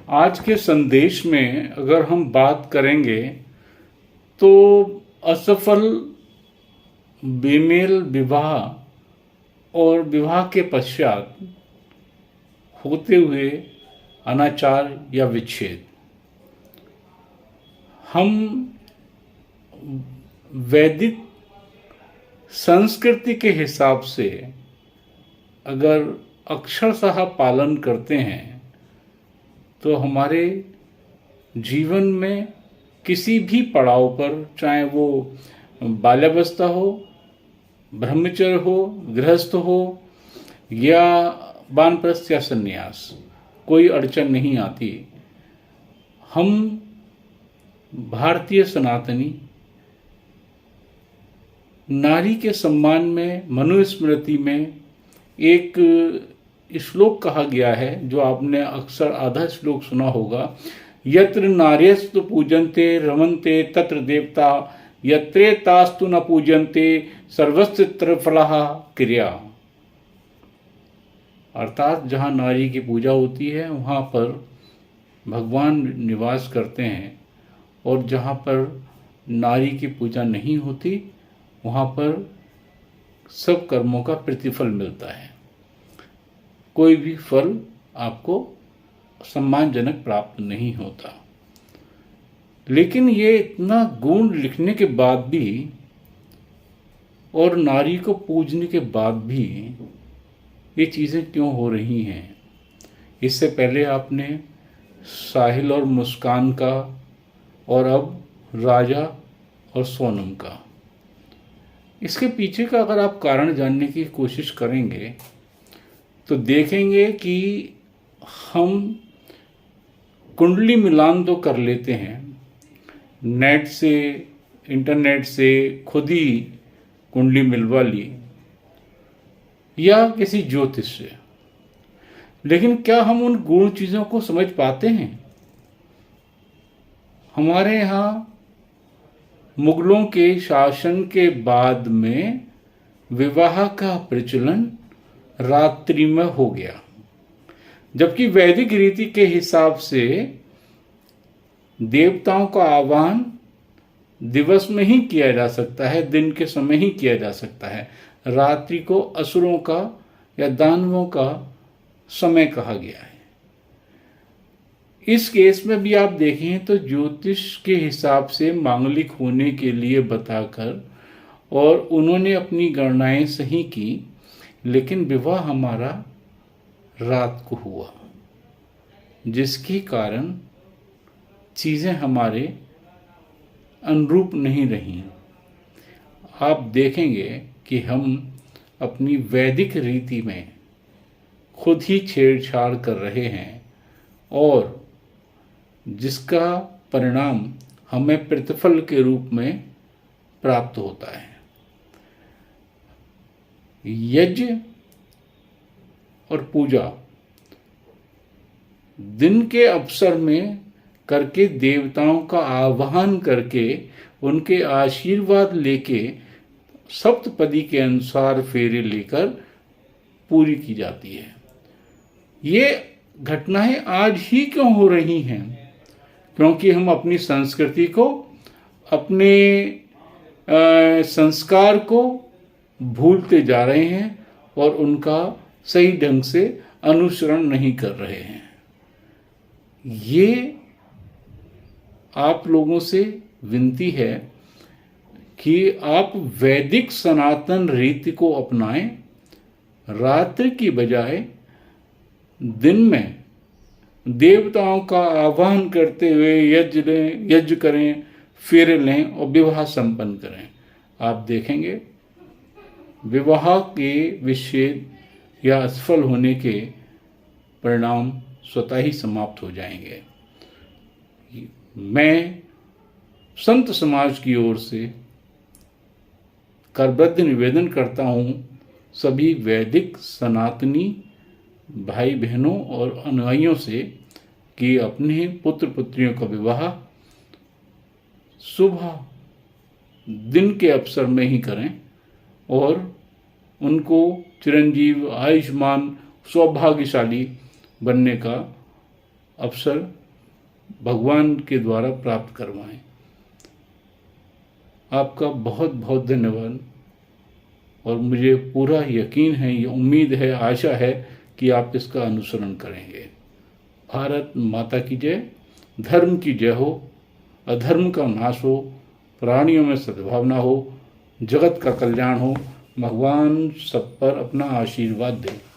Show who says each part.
Speaker 1: आज के संदेश में अगर हम बात करेंगे तो असफल बेमेल विवाह और विवाह के पश्चात होते हुए अनाचार या विच्छेद। हम वैदिक संस्कृति के हिसाब से अगर अक्षरशः पालन करते हैं तो हमारे जीवन में किसी भी पड़ाव पर, चाहे वो बाल्यावस्था हो, ब्रह्मचर्य हो, गृहस्थ हो या वानप्रस्थ या संन्यास, कोई अड़चन नहीं आती। हम भारतीय सनातनी नारी के सम्मान में मनुस्मृति में एक श्लोक कहा गया है, जो आपने अक्सर आधा श्लोक सुना होगा। यत्र नार्यस्तु पूजन्ते रमन्ते तत्र देवता, यत्रे तास्तु न पूजन्ते सर्वस्य त्रिफलः क्रिया। अर्थात जहाँ नारी की पूजा होती है वहाँ पर भगवान निवास करते हैं, और जहाँ पर नारी की पूजा नहीं होती वहाँ पर सब कर्मों का प्रतिफल मिलता है। कोई भी फल आपको सम्मानजनक प्राप्त नहीं होता। लेकिन ये इतना गुण लिखने के बाद भी और नारी को पूजने के बाद भी ये चीज़ें क्यों हो रही हैं? इससे पहले आपने साहिल और मुस्कान का, और अब राजा और सोनम का। इसके पीछे का अगर आप कारण जानने की कोशिश करेंगे तो देखेंगे कि हम कुंडली मिलान तो कर लेते हैं, नेट से, इंटरनेट से खुद ही कुंडली मिलवा ली या किसी ज्योतिष से, लेकिन क्या हम उन गूढ़ चीज़ों को समझ पाते हैं? हमारे यहाँ मुगलों के शासन के बाद में विवाह का प्रचलन रात्रि में हो गया, जबकि वैदिक रीति के हिसाब से देवताओं का आह्वान दिवस में ही किया जा सकता है, दिन के समय ही किया जा सकता है। रात्रि को असुरों का या दानवों का समय कहा गया है। इस केस में भी आप देखें तो ज्योतिष के हिसाब से मांगलिक होने के लिए बताकर, और उन्होंने अपनी गणनाएं सही की, लेकिन विवाह हमारा रात को हुआ, जिसके कारण चीज़ें हमारे अनुरूप नहीं रहीं। आप देखेंगे कि हम अपनी वैदिक रीति में खुद ही छेड़छाड़ कर रहे हैं, और जिसका परिणाम हमें प्रतिफल के रूप में प्राप्त होता है। यज्ञ और पूजा दिन के अवसर में करके, देवताओं का आह्वान करके, उनके आशीर्वाद लेके, सप्तपदी के अनुसार फेरे लेकर पूरी की जाती है। ये घटनाएं आज ही क्यों हो रही हैं? क्योंकि हम अपनी संस्कृति को, अपने संस्कार को भूलते जा रहे हैं और उनका सही ढंग से अनुसरण नहीं कर रहे हैं। ये आप लोगों से विनती है कि आप वैदिक सनातन रीति को अपनाएं, रात्रि की बजाय दिन में देवताओं का आह्वान करते हुए यज्ञ करें, फेरे लें और विवाह संपन्न करें। आप देखेंगे विवाह के विच्छेद या असफल होने के परिणाम स्वतः ही समाप्त हो जाएंगे। मैं संत समाज की ओर से करबद्ध निवेदन करता हूँ सभी वैदिक सनातनी भाई बहनों और अनुयायियों से कि अपने पुत्र पुत्रियों का विवाह सुबह दिन के अवसर में ही करें, और उनको चिरंजीव, आयुष्मान, सौभाग्यशाली बनने का अवसर भगवान के द्वारा प्राप्त करवाएं। आपका बहुत बहुत धन्यवाद। और मुझे पूरा यकीन है, ये उम्मीद है, आशा है कि आप इसका अनुसरण करेंगे। भारत माता की जय। धर्म की जय हो, अधर्म का नाश हो, प्राणियों में सद्भावना हो, जगत का कल्याण हो। भगवान सब पर अपना आशीर्वाद दें।